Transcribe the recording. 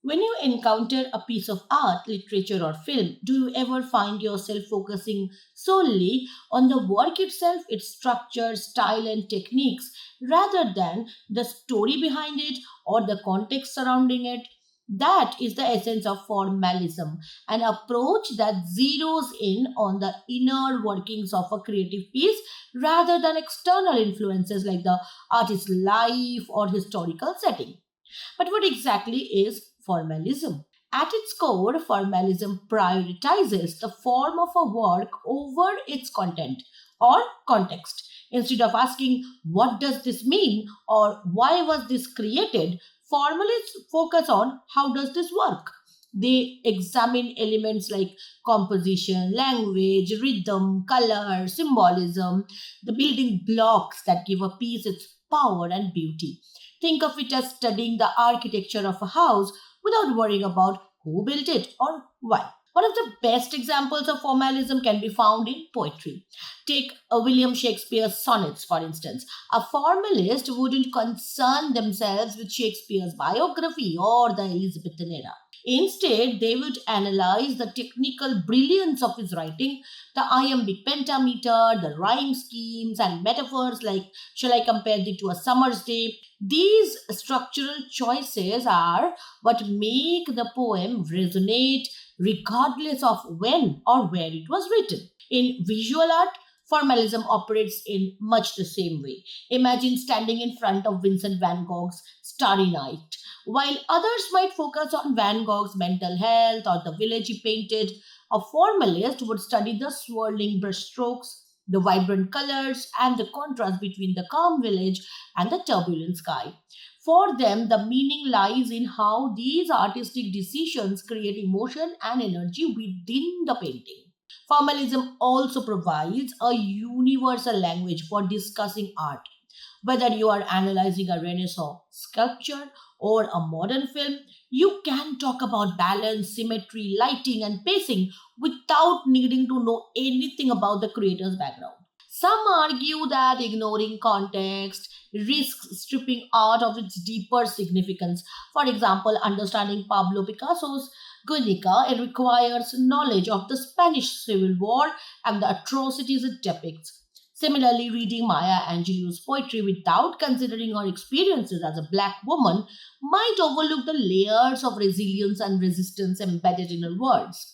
When you encounter a piece of art, literature, or film, do you ever find yourself focusing solely on the work itself, its structure, style, and techniques, rather than the story behind it or the context surrounding it? That is the essence of formalism, an approach that zeroes in on the inner workings of a creative piece rather than external influences like the artist's life or historical setting. But what exactly is formalism? At its core, formalism prioritizes the form of a work over its content or context. Instead of asking, what does this mean or why was this created, formalists focus on how does this work. They examine elements like composition, language, rhythm, color, symbolism, the building blocks that give a piece its power and beauty. Think of it as studying the architecture of a house without worrying about who built it or why. One of the best examples of formalism can be found in poetry. Take William Shakespeare's sonnets, for instance. A formalist wouldn't concern themselves with Shakespeare's biography or the Elizabethan era. Instead, they would analyze the technical brilliance of his writing, the iambic pentameter, the rhyme schemes, and metaphors like, shall I compare thee to a summer's day? These structural choices are what make the poem resonate regardless of when or where it was written. In visual art, formalism operates in much the same way. Imagine standing in front of Vincent van Gogh's Starry Night. While others might focus on Van Gogh's mental health or the village he painted, a formalist would study the swirling brushstrokes, the vibrant colors, and the contrast between the calm village and the turbulent sky. For them, the meaning lies in how these artistic decisions create emotion and energy within the painting. Formalism also provides a universal language for discussing art. Whether you are analyzing a Renaissance sculpture or a modern film, you can talk about balance, symmetry, lighting, and pacing without needing to know anything about the creator's background. Some argue that ignoring context risks stripping art of its deeper significance. For example, understanding Pablo Picasso's Guernica it requires knowledge of the Spanish Civil War and the atrocities it depicts. Similarly, reading Maya Angelou's poetry without considering her experiences as a black woman might overlook the layers of resilience and resistance embedded in her words.